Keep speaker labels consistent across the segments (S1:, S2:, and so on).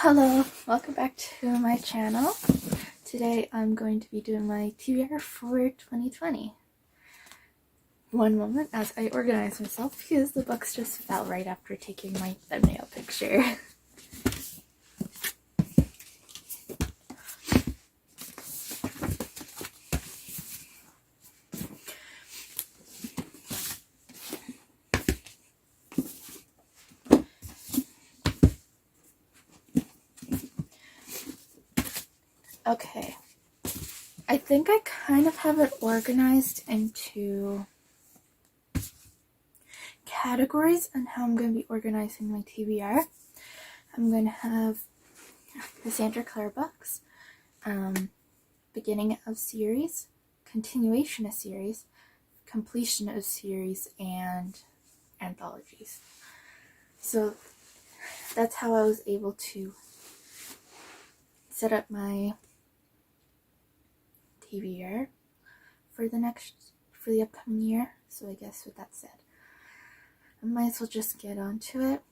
S1: Hello, welcome back to my channel. Today I'm going to be doing my TBR for 2020. One moment as I organize myself because the books just fell right after taking my thumbnail picture. Okay, I think I kind of have it organized into categories on how I'm going to be organizing my TBR. I'm going to have the Sandra Clare books, beginning of series, continuation of series, completion of series, and anthologies. So that's how I was able to set up my TBR for the upcoming year. So I guess with that said, I might as well just get onto it.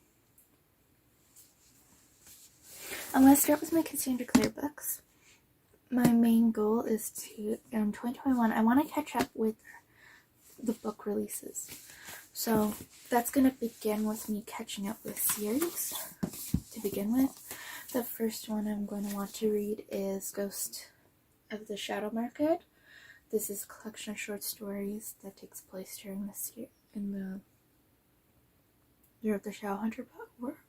S1: I'm going to start with my Cassandra Clare books. My main goal is to, in 2021, I want to catch up with the book releases. So that's going to begin with me catching up with series to begin with. The first one I'm going to want to read is Ghost of the Shadow Market. This is a collection of short stories that takes place during this year in the Year of the Shadowhunter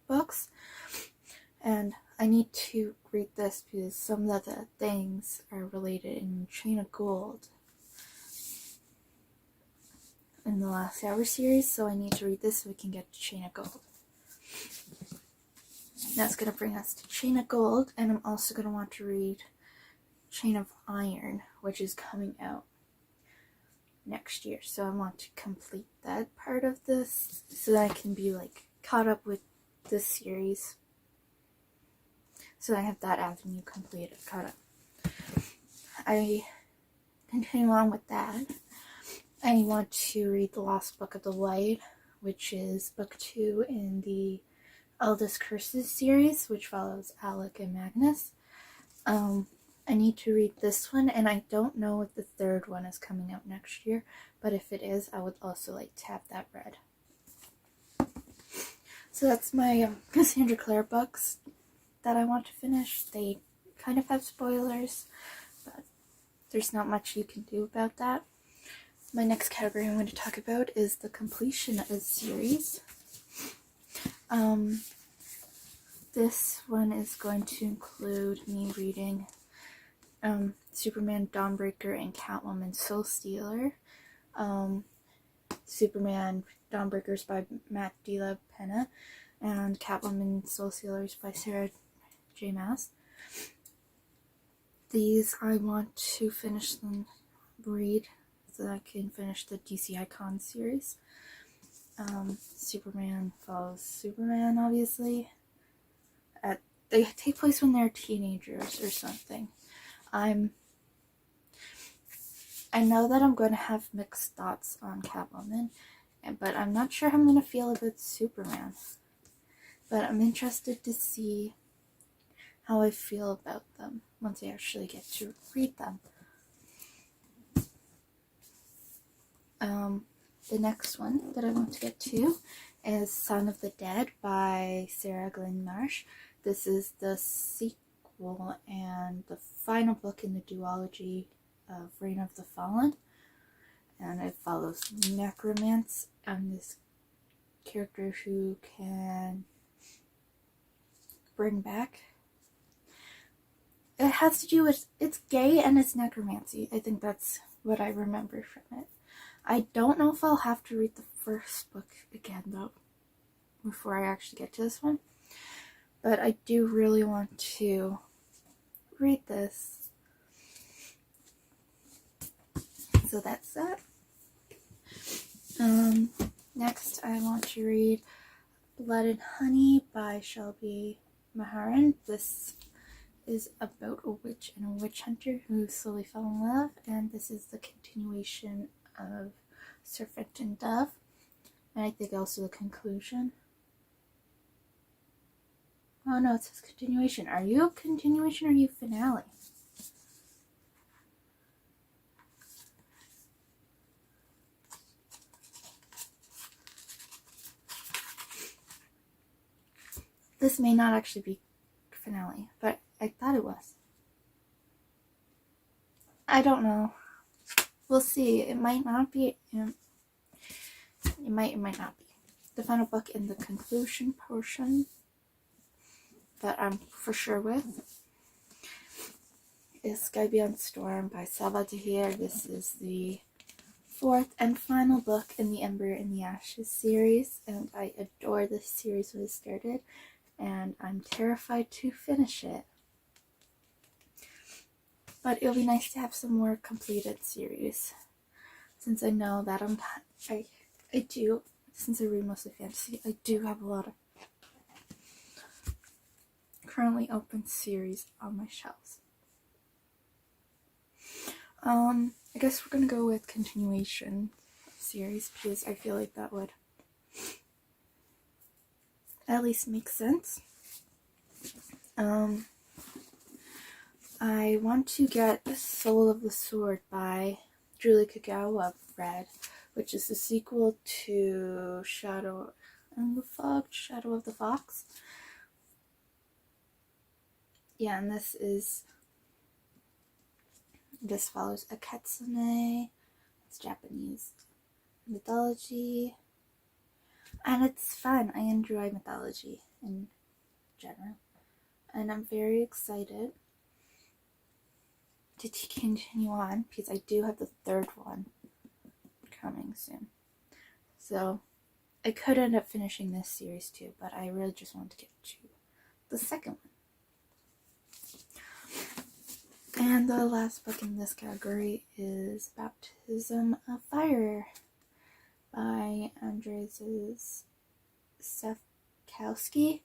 S1: books. And I need to read this because some of the things are related in Chain of Gold in the Last Hour series, so I need to read this so we can get to Chain of Gold. That's going to bring us to Chain of Gold, and I'm also going to want to read Chain of Iron, which is coming out next year. So I want to complete that part of this so that I can be like caught up with this series. So I have that avenue completed, caught up. I continue on with that. I want to read The Lost Book of the Light, which is book 2 in the Eldest Curses series, which follows Alec and Magnus. I need to read this one, and I don't know if the third one is coming out next year, but if it is, I would also like to have that read. So that's my Cassandra Clare books that I want to finish. They kind of have spoilers, but there's not much you can do about that. My next category I'm going to talk about is the completion of a series. This one is going to include me reading Superman, Dawnbreaker, and Catwoman Soul Stealer. Superman, Dawnbreakers by Matt De La Pena, and Catwoman Soul Stealers by Sarah J. Maas. These I want to finish them, read, so that I can finish the DC Icon series. Superman follows Superman, obviously. They take place when they're teenagers or something. I know that I'm going to have mixed thoughts on Catwoman, but I'm not sure how I'm going to feel about Superman. But I'm interested to see how I feel about them once I actually get to read them. The next one that I want to get to is Son of the Dead by Sarah Glynn Marsh. This is the sequel and the final book in the duology of Reign of the Fallen, and it follows necromancy and this character who can bring back. It has to do with, it's gay and it's necromancy. I think that's what I remember from it. I don't know if I'll have to read the first book again though before I actually get to this one, but I do really want to read this. So that's that. Next I want to read Blood and Honey by Shelby Maharan. This is about a witch and a witch hunter who slowly fell in love, and this is the continuation of Serpent and Dove, and I think also the conclusion. Oh no, it says continuation. Are you a continuation or are you finale? This may not actually be finale, but I thought it was. I don't know. We'll see. It might not be. It might not be. The final book in the conclusion portion that I'm for sure with is Sky Beyond Storm by Salva Tahir. This is the fourth and final book in the Ember in the Ashes series, and I adore this series when it started, and I'm terrified to finish it. But it'll be nice to have some more completed series, since I know that I do, since I read mostly fantasy, I do have a lot of currently open series on my shelves. I guess we're gonna go with continuation series because I feel like that would at least make sense. I want to get Soul of the Sword by Julie Kagawa read, which is the sequel to Shadow of the Fox. Yeah, and this follows a Katsune. It's Japanese mythology, and it's fun. I enjoy mythology in general, and I'm very excited to continue on because I do have the third one coming soon. So I could end up finishing this series too, but I really just want to get to the second one. And the last book in this category is Baptism of Fire by Andrzej Sapkowski.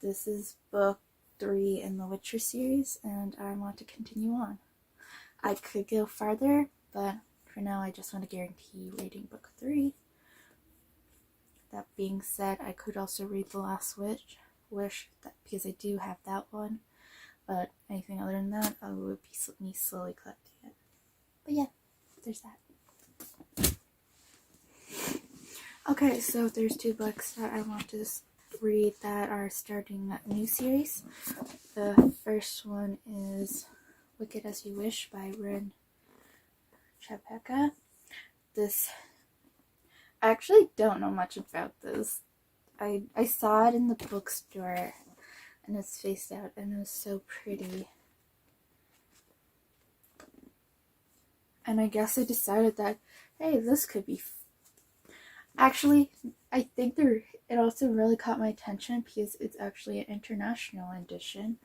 S1: This is book 3 in the Witcher series, and I want to continue on. I could go farther, but for now I just want to guarantee reading book 3. That being said, I could also read The Last Wish because I do have that one. But anything other than that, I would be me slowly collecting it. But yeah, there's that. Okay, so there's 2 books that I want to read that are starting a new series. The first one is Wicked As You Wish by Rin Chapeka. I actually don't know much about this. I saw it in the bookstore and it's faced out and it was so pretty. And I guess I decided that, hey, this could be actually, I think it also really caught my attention because it's actually an international edition,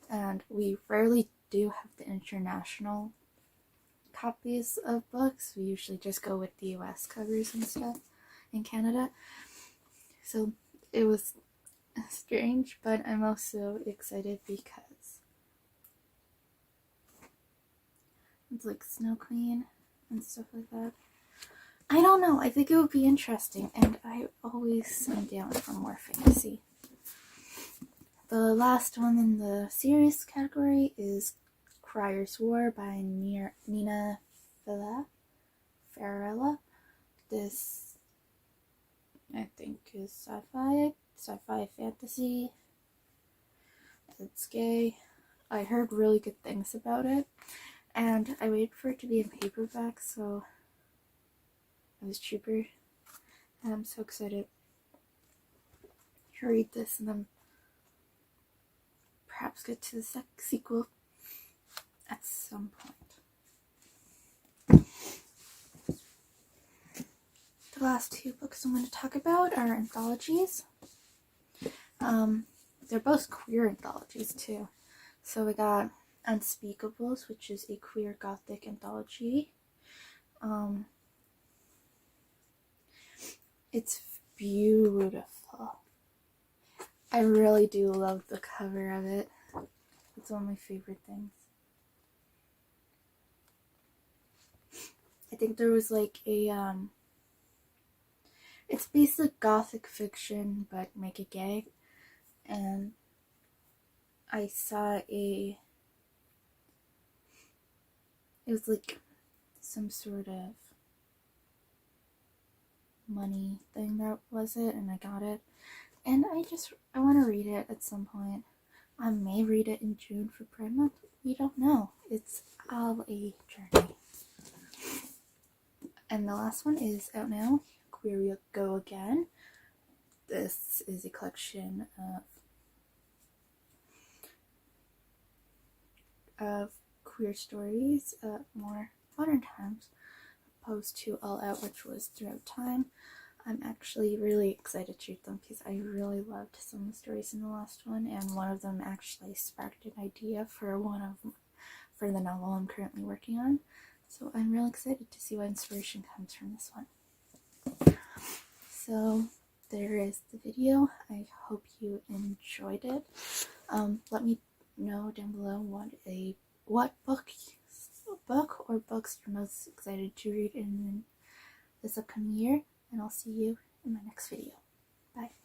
S1: and we rarely do have the international copies of books. We usually just go with the US covers and stuff in Canada. So it was strange, but I'm also excited because it's like Snow Queen and stuff like that. I don't know, I think it would be interesting, and I always am down for more fantasy. The last one in the series category is Crier's War by Nina Farella. This, I think, is sci-fi fantasy. It's gay. I heard really good things about it, and I waited for it to be in paperback, so it was cheaper. And I'm so excited to read this and then perhaps get to the sequel at some point. The last 2 books I'm going to talk about are anthologies. They're both queer anthologies too. So we got Unspeakables, which is a queer gothic anthology. It's beautiful. I really do love the cover of it. It's one of my favorite things. I think there was like it's basically gothic fiction, but make it gay. And I saw it was like some sort of money thing that was it, and I got it. And I want to read it at some point. I may read it in June for Pride Month. We don't know. It's all a journey. And the last one is out now. Queer We Go Again. This is a collection of queer stories, more modern times, opposed to All Out, which was throughout time. I'm actually really excited to read them because I really loved some of the stories in the last one, and one of them actually sparked an idea for the novel I'm currently working on. So I'm really excited to see what inspiration comes from this one. So there is the video. I hope you enjoyed it. Let me know down below what book or books you're most excited to read in this upcoming year, and I'll see you in my next video. Bye.